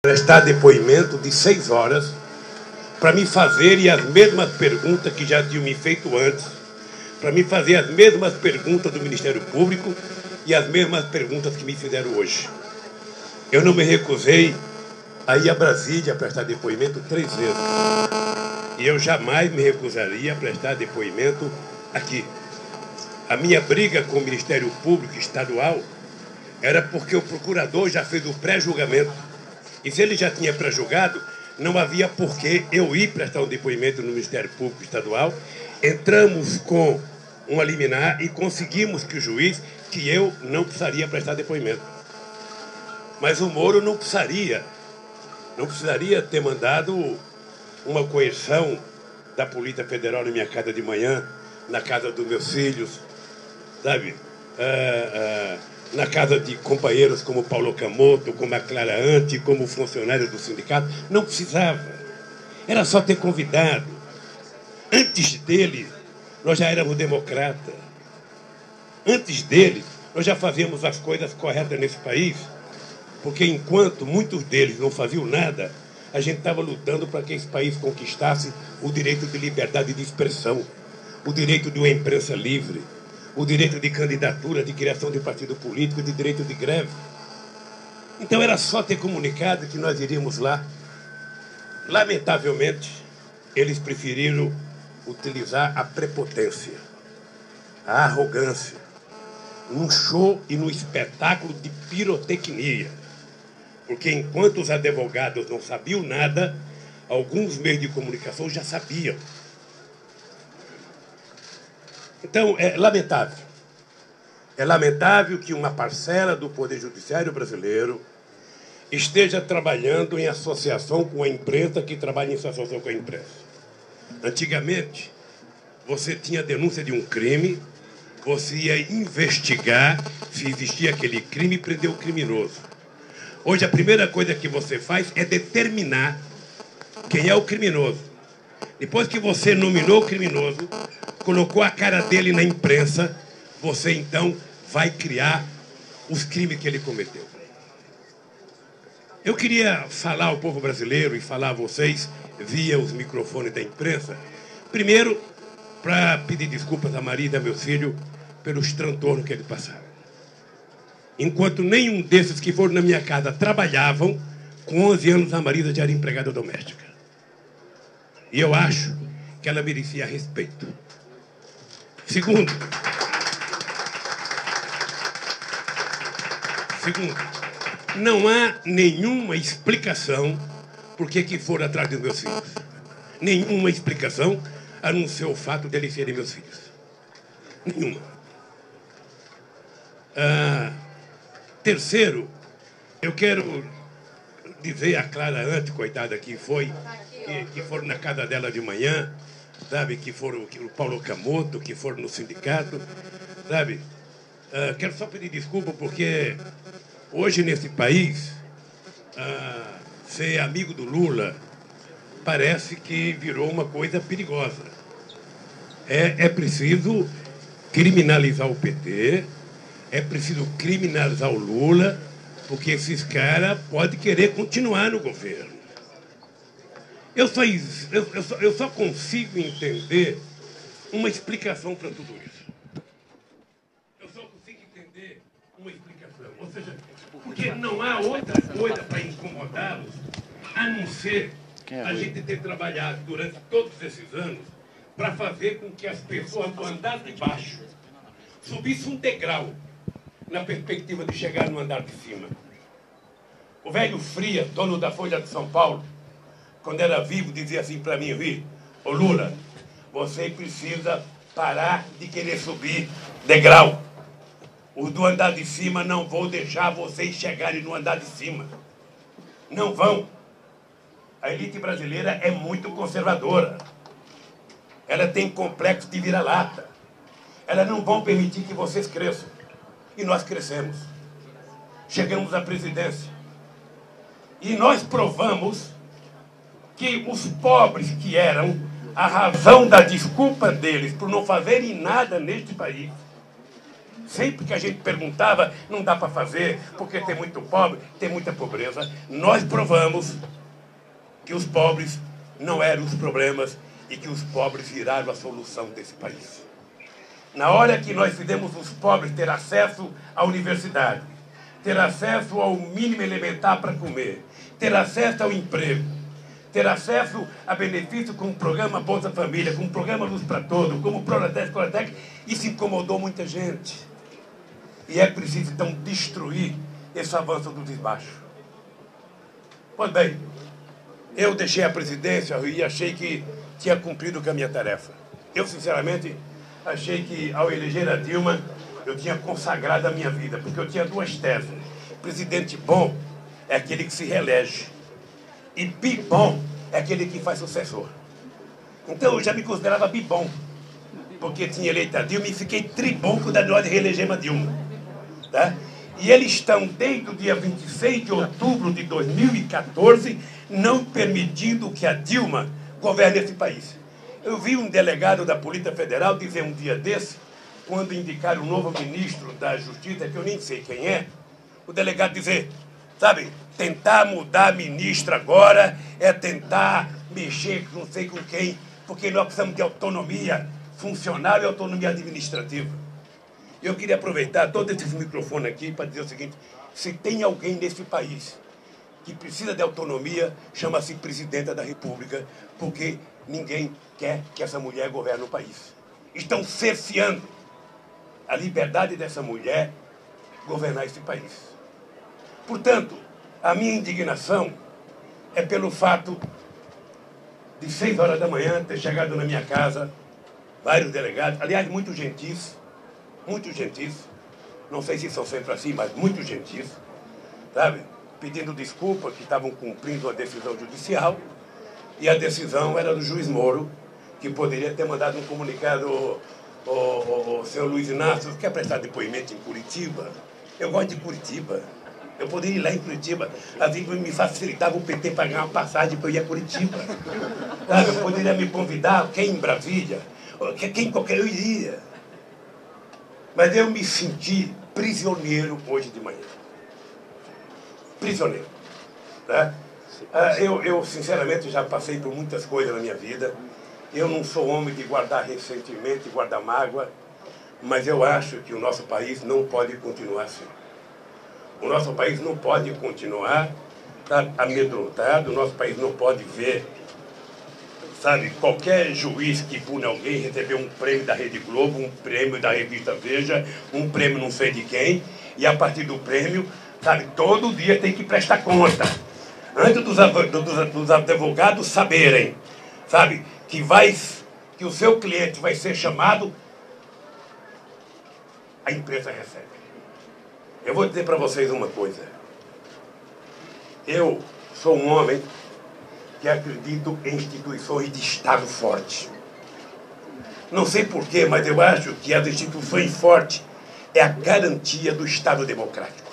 prestar depoimento de 6 horas para me fazerem as mesmas perguntas que já tinham me feito antes, para me fazer as mesmas perguntas do Ministério Público e as mesmas perguntas que me fizeram hoje. Eu não me recusei a ir a Brasília a prestar depoimento 3 vezes. E eu jamais me recusaria a prestar depoimento aqui. A minha briga com o Ministério Público Estadual era porque o procurador já fez o pré-julgamento. E se ele já tinha pré-julgado, não havia por que eu ir prestar um depoimento no Ministério Público Estadual. Entramos com uma liminar e conseguimos que o juiz, que eu não precisaria prestar depoimento. Mas o Moro não precisaria ter mandado uma coerção da Polícia Federal na minha casa de manhã, na casa dos meus filhos, sabe? Na casa de companheiros como Paulo Camoto, como a Clara Ante, como funcionários do sindicato. Não precisava. Era só ter convidado. Antes dele, nós já éramos democratas. Antes dele, nós já fazíamos as coisas corretas nesse país. Porque enquanto muitos deles não faziam nada, a gente estava lutando para que esse país conquistasse o direito de liberdade de expressão, o direito de uma imprensa livre, o direito de candidatura, de criação de partido político, de direito de greve. Então era só ter comunicado que nós iríamos lá. Lamentavelmente, eles preferiram utilizar a prepotência, a arrogância, num show e num espetáculo de pirotecnia. Porque enquanto os advogados não sabiam nada, alguns meios de comunicação já sabiam. Então, é lamentável. É lamentável que uma parcela do Poder Judiciário brasileiro esteja trabalhando em associação com a imprensa que trabalha em associação com a imprensa. Antigamente, você tinha denúncia de um crime, você ia investigar se existia aquele crime e prender o criminoso. Hoje, a primeira coisa que você faz é determinar quem é o criminoso. Depois que você nominou o criminoso, colocou a cara dele na imprensa, você então vai criar os crimes que ele cometeu. Eu queria falar ao povo brasileiro e falar a vocês via os microfones da imprensa, primeiro para pedir desculpas a Maria e a meus filhos pelos transtornos que eles passaram. Enquanto nenhum desses que foram na minha casa trabalhavam, com 11 anos a Marisa já era empregada doméstica. E eu acho que ela merecia respeito. Segundo, não há nenhuma explicação por que foram atrás dos meus filhos. Nenhuma explicação, a não ser o fato de eles serem meus filhos. Nenhuma. Terceiro, eu quero dizer à Clara Ante, coitada, que foram na casa dela de manhã, sabe, que foram o Paulo Camoto, que foram no sindicato, sabe? Quero só pedir desculpa porque hoje nesse país, ser amigo do Lula parece que virou uma coisa perigosa. É preciso criminalizar o PT, é preciso criminalizar o Lula, porque esses caras podem querer continuar no governo. Eu só consigo entender uma explicação para tudo isso. Eu só consigo entender uma explicação. Ou seja, porque não há outra coisa para incomodá-los, a não ser a gente ter trabalhado durante todos esses anos para fazer com que as pessoas do andar de baixo subissem um degrau na perspectiva de chegar no andar de cima. O velho Frias, dono da Folha de São Paulo, quando era vivo, dizia assim para mim: ô Lula, você precisa parar de querer subir degrau. Os do andar de cima não vão deixar vocês chegarem no andar de cima. Não vão. A elite brasileira é muito conservadora. Ela tem complexo de vira-lata. Elas não vão permitir que vocês cresçam. E nós crescemos. Chegamos à presidência. E nós provamos que os pobres que eram a razão da desculpa deles por não fazerem nada neste país Sempre que a gente perguntava, não dá para fazer, porque tem muito pobre, tem muita pobreza. Nós provamos que os pobres não eram os problemas e que os pobres viraram a solução desse país. Na hora que nós fizemos os pobres ter acesso à universidade, ter acesso ao mínimo elementar para comer, ter acesso ao emprego, ter acesso a benefício como o programa Bolsa Família, como o programa Luz para Todos, como o Pronatec, isso incomodou muita gente. E é preciso, então, destruir esse avanço do desbaixo. Pois bem, eu deixei a presidência e achei que tinha cumprido com a minha tarefa. Eu, sinceramente, achei que, ao eleger a Dilma, eu tinha consagrado a minha vida, porque eu tinha duas teses. Presidente bom é aquele que se reelege. E bibom é aquele que faz sucessor. Então eu já me considerava bibom, porque tinha eleito a Dilma e fiquei tribom quando nós reelegemos a Dilma. Tá? E eles estão, desde o dia 26 de outubro de 2014, não permitindo que a Dilma governe esse país. Eu vi um delegado da Polícia Federal dizer um dia desse, quando indicaram o novo ministro da Justiça, que eu nem sei quem é, o delegado dizer, sabe, tentar mudar a ministra agora é tentar mexer com não sei com quem, porque nós precisamos de autonomia funcional e autonomia administrativa. Eu queria aproveitar todo esse microfone aqui para dizer o seguinte, se tem alguém nesse país que precisa de autonomia, chama-se Presidenta da República, porque ninguém quer que essa mulher governe o país. Estão cerceando a liberdade dessa mulher governar esse país. Portanto, a minha indignação é pelo fato de 6 horas da manhã ter chegado na minha casa vários delegados, aliás, muito gentis, não sei se são sempre assim, mas muito gentis, sabe? Pedindo desculpa que estavam cumprindo a decisão judicial, e a decisão era do juiz Moro, que poderia ter mandado um comunicado, o senhor Luiz Inácio, quer prestar depoimento em Curitiba? Eu gosto de Curitiba. Eu poderia ir lá em Curitiba, assim me facilitava o PT pagar uma passagem para eu ir a Curitiba. Sabe? Eu poderia me convidar, quem em Brasília, quem qualquer, eu iria. Mas eu me senti prisioneiro hoje de manhã. Prisioneiro. Tá? Eu, sinceramente, já passei por muitas coisas na minha vida. Eu não sou homem de guardar ressentimento e guardar mágoa, mas eu acho que o nosso país não pode continuar assim. O nosso país não pode continuar, tá, amedrontado, o nosso país não pode ver, sabe, qualquer juiz que pune alguém receber um prêmio da Rede Globo, um prêmio da revista Veja, um prêmio não sei de quem, e a partir do prêmio, sabe, todo dia tem que prestar conta. Antes dos advogados saberem, sabe, que o seu cliente vai ser chamado, a empresa recebe. Eu vou dizer para vocês uma coisa. Eu sou um homem que acredito em instituições de Estado forte. Não sei porquê, mas eu acho que as instituições fortes é a garantia do Estado democrático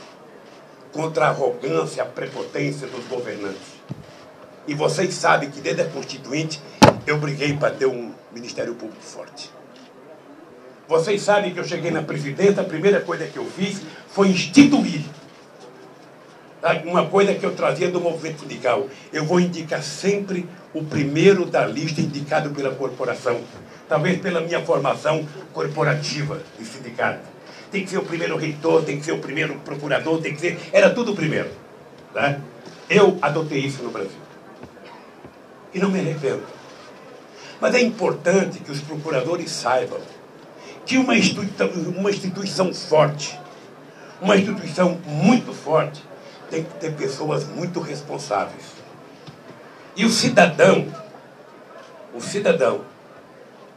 contra a arrogância, a prepotência dos governantes. E vocês sabem que desde a Constituinte eu briguei para ter um Ministério Público forte. Vocês sabem que eu cheguei na presidência, a primeira coisa que eu fiz foi instituir uma coisa que eu trazia do movimento sindical. Eu vou indicar sempre o primeiro da lista indicado pela corporação, talvez pela minha formação corporativa de sindicato. Tem que ser o primeiro reitor, tem que ser o primeiro procurador, tem que ser... Era tudo o primeiro. Tá? Eu adotei isso no Brasil. E não me arrependo. Mas é importante que os procuradores saibam que uma instituição forte, uma instituição muito forte, tem que ter pessoas muito responsáveis. E o cidadão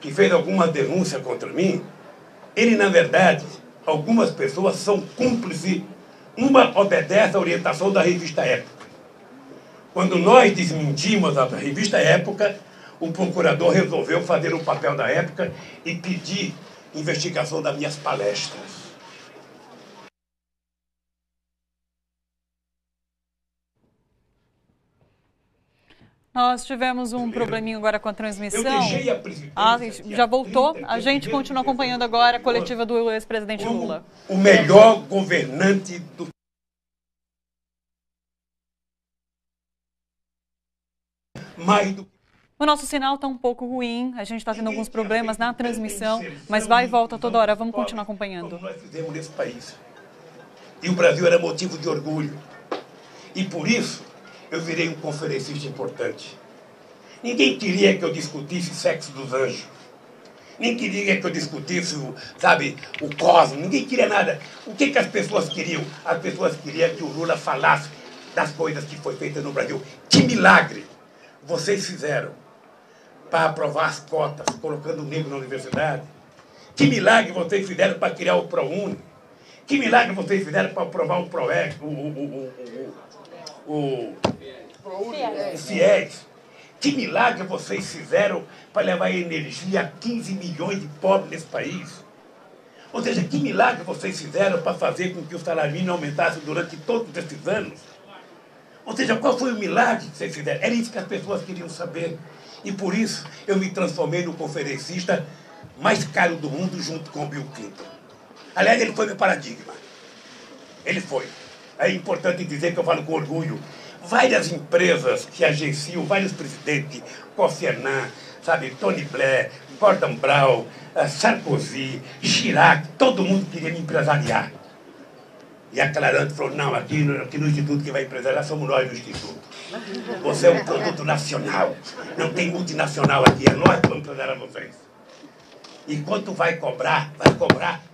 que fez alguma denúncia contra mim, ele, na verdade, algumas pessoas são cúmplices, uma obedece à orientação da revista Época. Quando nós desmentimos a revista Época, o procurador resolveu fazer o papel da Época e pedir investigação das minhas palestras. Nós tivemos um probleminha agora com a transmissão. Eu deixei a presidência Já voltou. A gente continua acompanhando agora a coletiva do ex-presidente Lula. O melhor governante do mais do. O nosso sinal está um pouco ruim, a gente está tendo alguns problemas na transmissão, mas vai e volta toda hora, vamos continuar acompanhando. Como nós fizemos nesse país. E o Brasil era motivo de orgulho. E por isso, eu virei um conferencista importante. Ninguém queria que eu discutisse sexo dos anjos. Nem queria que eu discutisse, o cosmos. Ninguém queria nada. O que as pessoas queriam? As pessoas queriam que o Lula falasse das coisas que foi feitas no Brasil. Que milagre vocês fizeram para aprovar as cotas, colocando o negro na universidade? Que milagre vocês fizeram para criar o ProUni? Que milagre vocês fizeram para aprovar o ProEx, o FIES? Que milagre vocês fizeram para levar energia a 15 milhões de pobres nesse país? Ou seja, que milagre vocês fizeram para fazer com que o salário mínimo aumentasse durante todos esses anos? Ou seja, qual foi o milagre que vocês fizeram? Era isso que as pessoas queriam saber. E por isso eu me transformei no conferencista mais caro do mundo junto com o Bill Clinton. Aliás, ele foi meu paradigma. Ele foi. É importante dizer que eu falo com orgulho. Várias empresas que agenciam, vários presidentes, Kofi Annan, Tony Blair, Gordon Brown, Sarkozy, Chirac, todo mundo queria me empresariar. E a Clarante falou, não, aqui no Instituto que vai empresariar somos nós no Instituto. Você é um produto nacional, não tem multinacional aqui, é nós que vamos empresariar vocês. E quanto vai cobrar,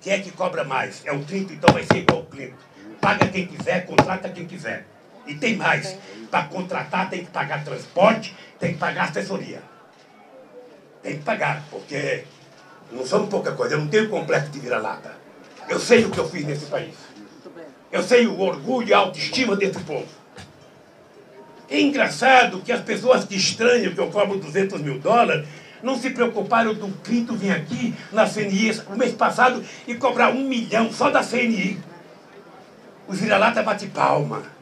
quem é que cobra mais? É o Clinton, então vai ser igual o Clinton. Paga quem quiser, contrata quem quiser. E tem mais, para contratar tem que pagar transporte, tem que pagar assessoria. Tem que pagar, porque não somos pouca coisa, eu não tenho complexo de vira-lata. Eu sei o que eu fiz nesse país. Eu sei o orgulho e a autoestima desse povo. É engraçado que as pessoas que estranham que eu cobro 200 mil dólares não se preocuparam do Clinton vir aqui na CNI o mês passado e cobrar 1 milhão só da CNI. Os vira-lata bate palma.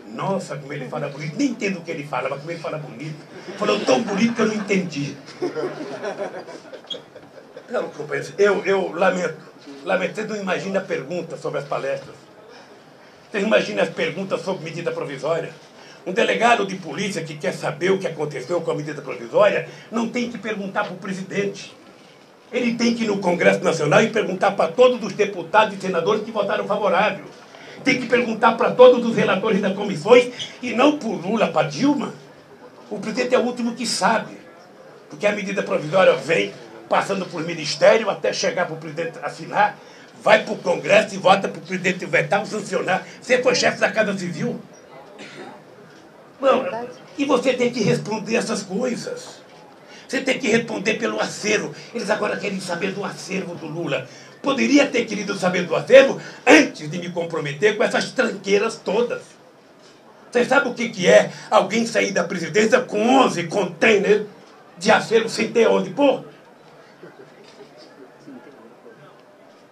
Nossa, como ele fala bonito. Nem entendo o que ele fala, mas como ele fala bonito. Falou tão bonito que eu não entendi. Não, companheiro, eu lamento. Lamento, vocês não imaginam a pergunta sobre as palestras. Vocês imaginam as perguntas sobre medida provisória? Um delegado de polícia que quer saber o que aconteceu com a medida provisória não tem que perguntar para o presidente. Ele tem que ir no Congresso Nacional e perguntar para todos os deputados e senadores que votaram favorável. Tem que perguntar para todos os relatores das comissões e não para o Lula, para Dilma. O presidente é o último que sabe. Porque a medida provisória vem passando por ministério até chegar para o presidente assinar, vai para o Congresso e vota para o presidente vetar ou sancionar. Você foi chefe da Casa Civil. Não, e você tem que responder essas coisas. Você tem que responder pelo acervo. Eles agora querem saber do acervo do Lula. Poderia ter querido saber do acervo antes de me comprometer com essas tranqueiras todas. Você sabe o que é alguém sair da presidência com 11 containers de acervo sem ter onde pôr?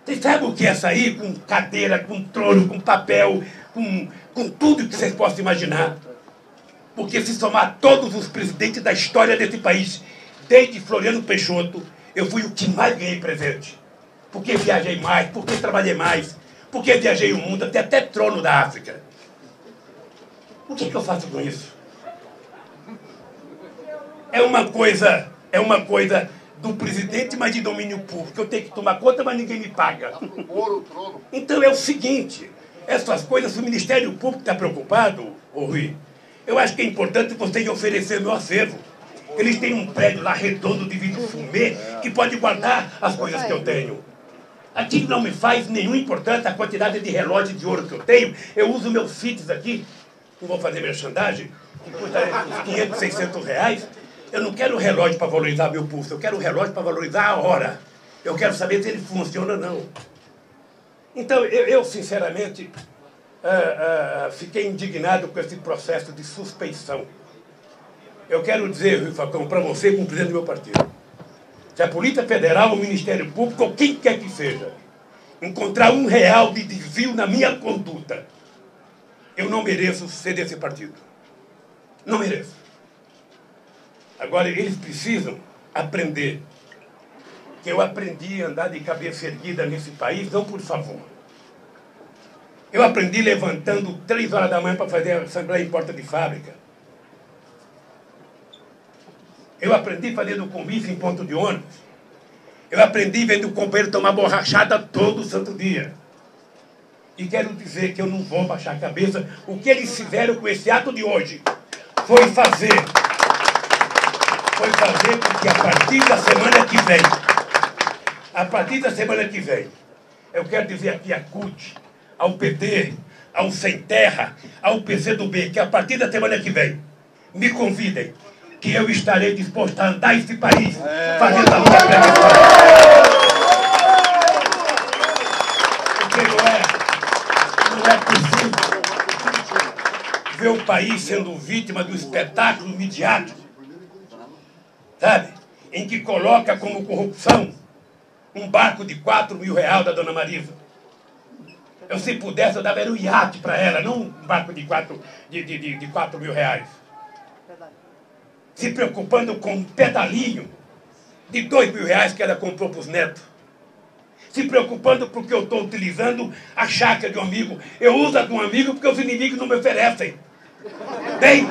Você sabe o que é sair com cadeira, com trono, com papel, com tudo que vocês possam imaginar? Porque se somar todos os presidentes da história desse país, desde Floriano Peixoto, eu fui o que mais ganhei presente. Porque viajei mais, porque trabalhei mais, porque viajei o mundo, até trono da África. O que eu faço com isso? É uma coisa do presidente, mas de domínio público. Eu tenho que tomar conta, mas ninguém me paga. Então é o seguinte, essas coisas, o Ministério Público está preocupado, ô Rui, eu acho que é importante vocês oferecerem meu acervo. Eles têm um prédio lá redondo de vidro fumê que pode guardar as coisas que eu tenho. Aqui não me faz nenhum importante a quantidade de relógio de ouro que eu tenho. Eu uso meus CITES aqui, não vou fazer merchandising, que custa uns 500, 600 reais. Eu não quero o relógio para valorizar meu pulso, eu quero o relógio para valorizar a hora. Eu quero saber se ele funciona ou não. Então, eu sinceramente, fiquei indignado com esse processo de suspeição. Eu quero dizer, Rui Falcão, para você, como presidente do meu partido, se a Polícia Federal, o Ministério Público, ou quem quer que seja, encontrar R$1 de desvio na minha conduta, eu não mereço ser desse partido. Não mereço. Agora, eles precisam aprender. Que eu aprendi a andar de cabeça erguida nesse país, não por favor. Eu aprendi levantando 3 horas da manhã para fazer a assembleia em porta de fábrica. Eu aprendi fazendo comício em ponto de ônibus. Eu aprendi vendo o companheiro tomar borrachada todo santo dia. E quero dizer que eu não vou baixar a cabeça. O que eles fizeram com esse ato de hoje foi fazer porque a partir da semana que vem, eu quero dizer aqui a CUT, ao PT, ao Sem Terra, ao PCdoB, que a partir da semana que vem, me convidem, que eu estarei disposto a andar esse país, fazendo a minha prevenção. Porque não é possível ver o país sendo vítima do espetáculo midiático, sabe? Em que coloca como corrupção um barco de R$4.000 da dona Marisa. Eu, se pudesse, eu dava um iate para ela, não um barco de R$4.000. Se preocupando com um pedalinho de R$2.000 que ela comprou para os netos. Se preocupando porque eu estou utilizando a chácara de um amigo. Eu uso a de um amigo porque os inimigos não me oferecem. Bem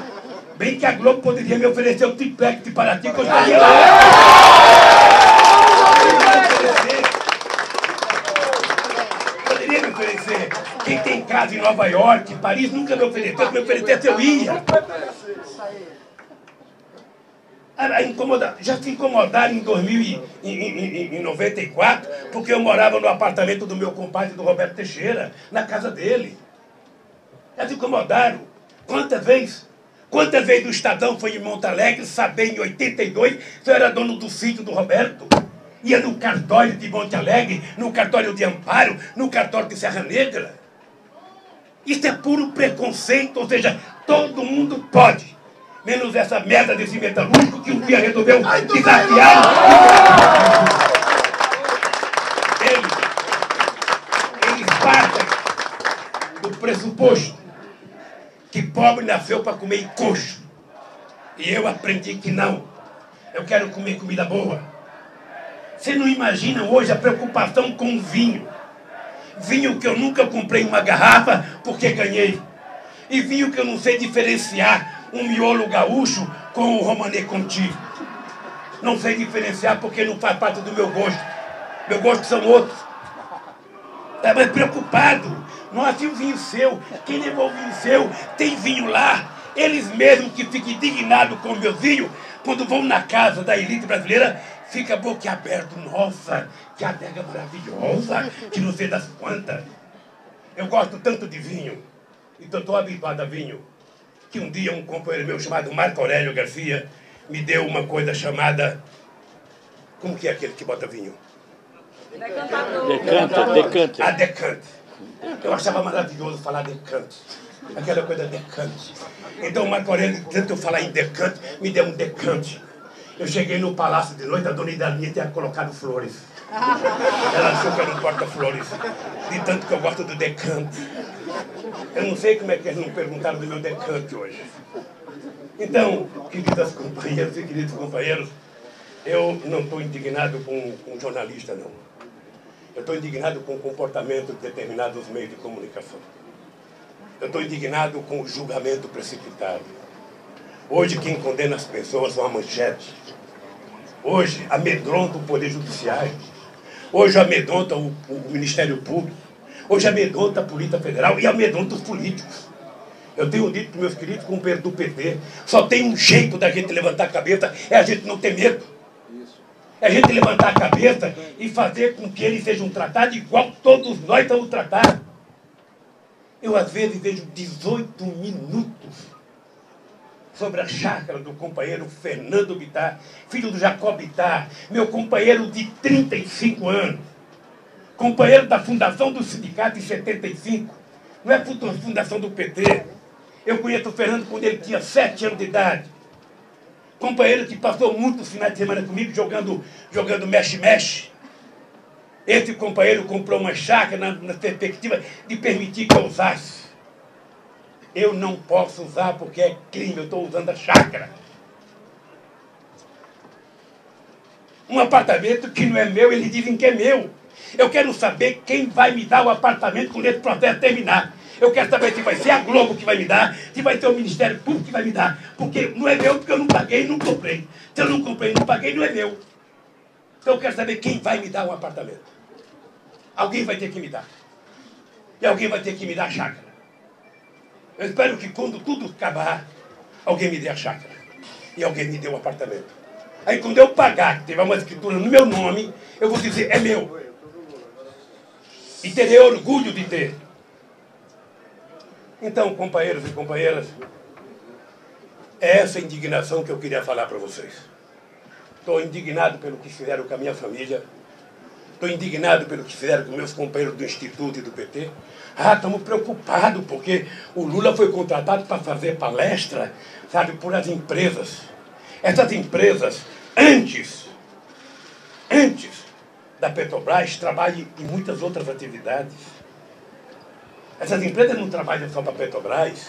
que a Globo poderia me oferecer o triplex de Paraty que eu estaria lá. Poderia me oferecer. Quem tem casa em Nova York, Paris, nunca me ofereceu. Se me oferecesse, eu ia. Já se incomodaram em 94, porque eu morava no apartamento do meu compadre, do Roberto Teixeira, na casa dele. Já se incomodaram. Quantas vezes o Estadão foi em Monte Alegre, saber em 82, se eu era dono do sítio do Roberto? Ia no cartório de Monte Alegre, no cartório de Amparo, no cartório de Serra Negra. Isso é puro preconceito, ou seja, todo mundo pode. Menos essa merda desse metalúrgico que um dia resolveu desafiar. Eles partem do pressuposto que pobre nasceu para comer coxo. E eu aprendi que não. Eu quero comer comida boa. Você não imagina hoje a preocupação com o vinho. Vinho que eu nunca comprei uma garrafa porque ganhei. E vinho que eu não sei diferenciar um miolo gaúcho com o Romanée Conti. Não sei diferenciar porque não faz parte do meu gosto. Meu gosto são outros. Tá mais preocupado. Nossa, e o vinho seu? Quem levou o vinho seu? Tem vinho lá. Eles mesmos que ficam indignados com o meu vinho, quando vão na casa da elite brasileira, fica boquiaberto. Nossa, que adega maravilhosa, que não sei das quantas. Eu gosto tanto de vinho, então estou habituado a vinho, que um dia um companheiro meu chamado Marco Aurélio Garcia me deu uma coisa chamada... Como que é aquele que bota vinho? Decante. A decante. Eu achava maravilhoso falar decante. Aquela coisa decante. Então o Marco Aurélio, tanto eu falar em decante, me deu um decante. Eu cheguei no palácio de noite, a dona Idalinha tinha colocado flores. Ela achou que era um porta-flores. De tanto que eu gosto do decante. Eu não sei como é que eles não perguntaram do meu decante hoje. Então, queridas companheiras e queridos companheiros, eu não estou indignado com um jornalista, não. Eu estou indignado com o comportamento de determinados meios de comunicação. Eu estou indignado com o julgamento precipitado. Hoje quem condena as pessoas são a manchete. Hoje amedronta o Poder Judiciário. Hoje amedronta o Ministério Público. Hoje amedronta a Polícia Federal e amedronta os políticos. Eu tenho dito para meus queridos companheiros do PT, só tem um jeito da gente levantar a cabeça, é a gente não ter medo. É a gente levantar a cabeça e fazer com que eles sejam tratados igual todos nós estamos tratados. Eu, às vezes, vejo 18 minutos sobre a chácara do companheiro Fernando Bittar, filho do Jacob Bittar, meu companheiro de 35 anos, companheiro da fundação do sindicato em 75, não é fundação do PT. Eu conheço o Fernando quando ele tinha 7 anos de idade. Companheiro que passou muitos finais de semana comigo jogando mexe-mexe. Esse companheiro comprou uma chácara na perspectiva de permitir que eu usasse. Eu não posso usar porque é crime, eu estou usando a chácara. Um apartamento que não é meu, eles dizem que é meu. Eu quero saber quem vai me dar o apartamento quando esse processo terminar. Eu quero saber se vai ser a Globo que vai me dar, se vai ser o Ministério Público que vai me dar. Porque não é meu, porque eu não paguei e não comprei. Se eu não comprei e não paguei, não é meu. Então eu quero saber quem vai me dar um apartamento. Alguém vai ter que me dar. E alguém vai ter que me dar a chácara. Eu espero que quando tudo acabar, alguém me dê a chácara. E alguém me dê o apartamento. Aí quando eu pagar, que tiver uma escritura no meu nome, eu vou dizer, é meu. E terei orgulho de ter. Então, companheiros e companheiras, é essa indignação que eu queria falar para vocês. Estou indignado pelo que fizeram com a minha família. Estou indignado pelo que fizeram com meus companheiros do Instituto e do PT. Estamos preocupados porque o Lula foi contratado para fazer palestra, sabe, por as empresas. Essas empresas, antes da Petrobras, trabalham em muitas outras atividades. Essas empresas não trabalham só para a Petrobras.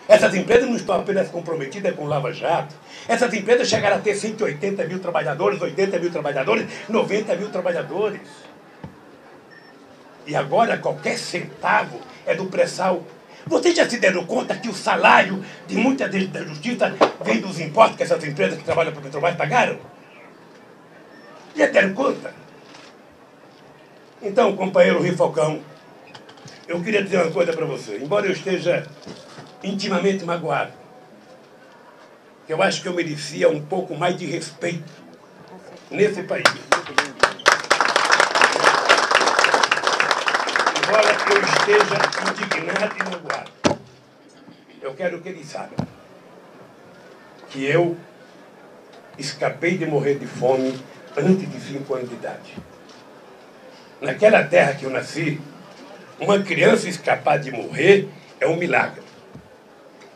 Essas empresas não estão apenas comprometidas com o Lava Jato. Essas empresas chegaram a ter 180 mil trabalhadores, 80 mil trabalhadores, 90 mil trabalhadores. E agora qualquer centavo é do pré-sal. Vocês já se deram conta que o salário de muita da justiça vem dos impostos que essas empresas que trabalham para a Petrobras pagaram? Já deram conta? Então, companheiro Rui Falcão, eu queria dizer uma coisa para você. Embora eu esteja intimamente magoado, que eu acho que eu merecia um pouco mais de respeito nesse país. Embora eu esteja indignado e magoado, eu quero que eles saibam que eu escapei de morrer de fome antes de 5 anos de idade. Naquela terra que eu nasci, uma criança escapar de morrer é um milagre.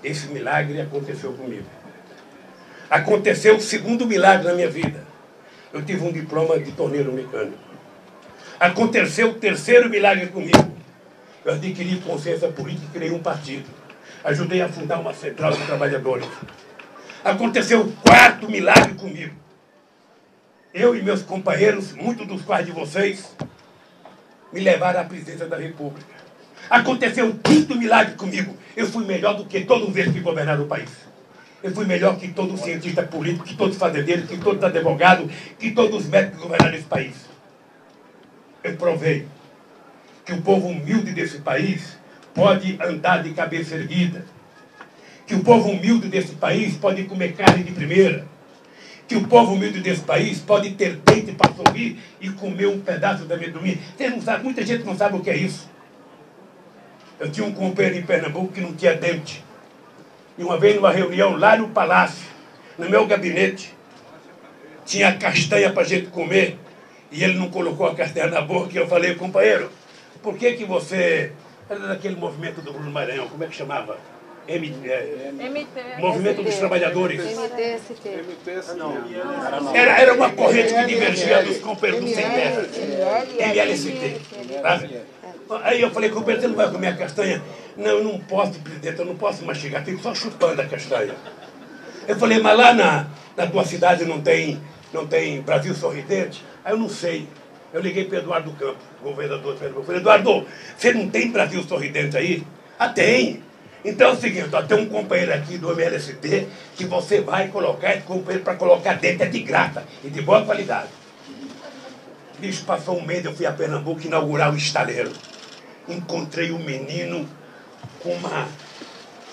Esse milagre aconteceu comigo. Aconteceu o segundo milagre na minha vida. Eu tive um diploma de torneiro mecânico. Aconteceu o terceiro milagre comigo. Eu adquiri consciência política e criei um partido. Ajudei a fundar uma central de trabalhadores. Aconteceu o quarto milagre comigo. Eu e meus companheiros, muitos dos quais de vocês, me levaram à presidência da República. Aconteceu o quinto milagre comigo. Eu fui melhor do que todos eles que governaram o país. Eu fui melhor que todo cientista político, que todos os fazendeiros, que todos os advogados, que todos os médicos que governaram esse país. Eu provei que o povo humilde desse país pode andar de cabeça erguida. Que o povo humilde desse país pode comer carne de primeira. Que o povo humilde desse país pode ter dente para sorrir e comer um pedaço de amendoim. Vocês não sabem, muita gente não sabe o que é isso. Eu tinha um companheiro em Pernambuco que não tinha dente. E uma vez numa reunião lá no palácio, no meu gabinete, tinha castanha para a gente comer, e ele não colocou a castanha na boca, e eu falei, companheiro, por que você... Era daquele movimento do Bruno Maranhão, como é que chamava? Movimento dos Trabalhadores. Era uma corrente que divergia dos companheiros do CENTES. MLST. Aí eu falei, companheiro, você não vai comer a castanha? Não, eu não posso, presidente, eu não posso mastigar, fico só chupando a castanha. Eu falei, mas lá na tua cidade não tem Brasil Sorridente? Aí eu não sei. Eu liguei para Eduardo Campos, governador de Pernambuco. Eu falei, Eduardo, você não tem Brasil Sorridente aí? Ah, tem. Então é o seguinte, ó, tem um companheiro aqui do MLST que você vai colocar esse companheiro para colocar dentro, é de graça e de boa qualidade. Bicho, passou um mês, eu fui a Pernambuco inaugurar o estaleiro. Encontrei um menino com uma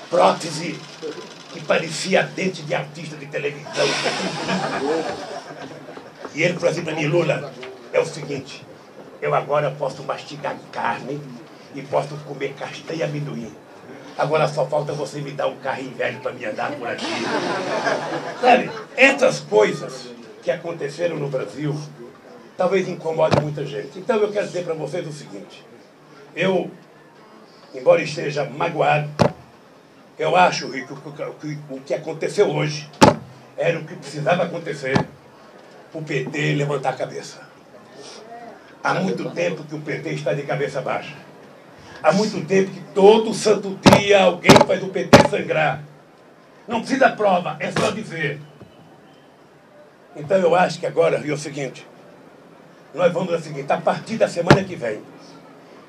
prótese que parecia dente de artista de televisão. E ele falou assim para mim, Lula, é o seguinte, eu agora posso mastigar carne e posso comer castanha e amendoim. Agora só falta você me dar um carrinho velho para me andar por aqui. Sabe, essas coisas que aconteceram no Brasil talvez incomodem muita gente. Então eu quero dizer para vocês o seguinte. Eu, embora esteja magoado, eu acho, Rico, que o que aconteceu hoje era o que precisava acontecer. O PT levantar a cabeça. Há muito tempo que o PT está de cabeça baixa. Há muito tempo que todo santo dia alguém faz o PT sangrar. Não precisa prova, é só dizer. Então eu acho que agora é o seguinte, nós vamos ao seguinte, a partir da semana que vem,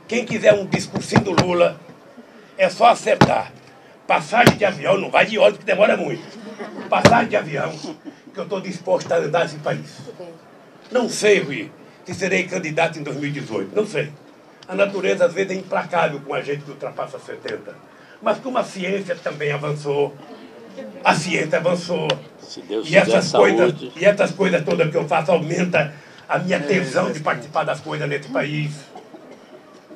quem quiser um discursinho do Lula, é só acertar. Passagem de avião, não vai de ônibus que demora muito. Passagem de avião, que eu estou disposto a andar nesse país. Não sei, Rui, se serei candidato em 2018, não sei. A natureza às vezes é implacável com a gente que ultrapassa 70. Mas como a ciência também avançou, a ciência avançou. Se Deus E essas saúde. coisas todas que eu faço aumenta a minha tesão de participar das coisas nesse país.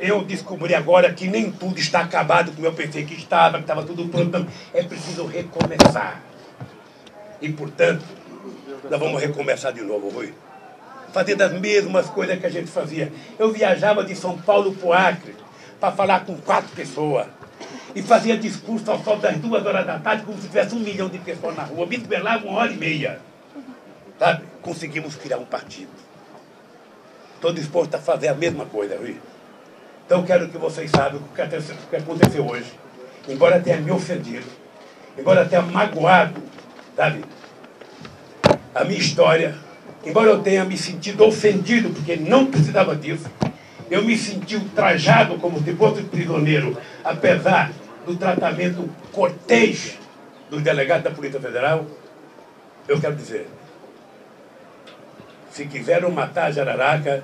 Eu descobri agora que nem tudo está acabado como eu pensei que estava tudo pronto. Então, é preciso recomeçar. E, portanto, nós vamos recomeçar de novo, Rui. Fazer das mesmas coisas que a gente fazia. Eu viajava de São Paulo para o Acre para falar com 4 pessoas. E fazia discurso ao sol das 2 horas da tarde, como se tivesse 1 milhão de pessoas na rua. Me esbelava 1h30. Sabe? Conseguimos criar um partido. Estou disposto a fazer a mesma coisa, Rui. Então, quero que vocês saibam o que aconteceu hoje. Embora tenha me ofendido, embora tenha magoado, sabe, a minha história, embora eu tenha me sentido ofendido, porque não precisava disso, eu me senti ultrajado como se fosse prisioneiro, apesar do tratamento cortês dos delegados da Polícia Federal. Eu quero dizer, se quiseram matar a Jararaca,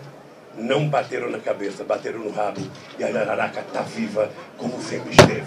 não bateram na cabeça, bateram no rabo. E a Jararaca está viva como sempre esteve.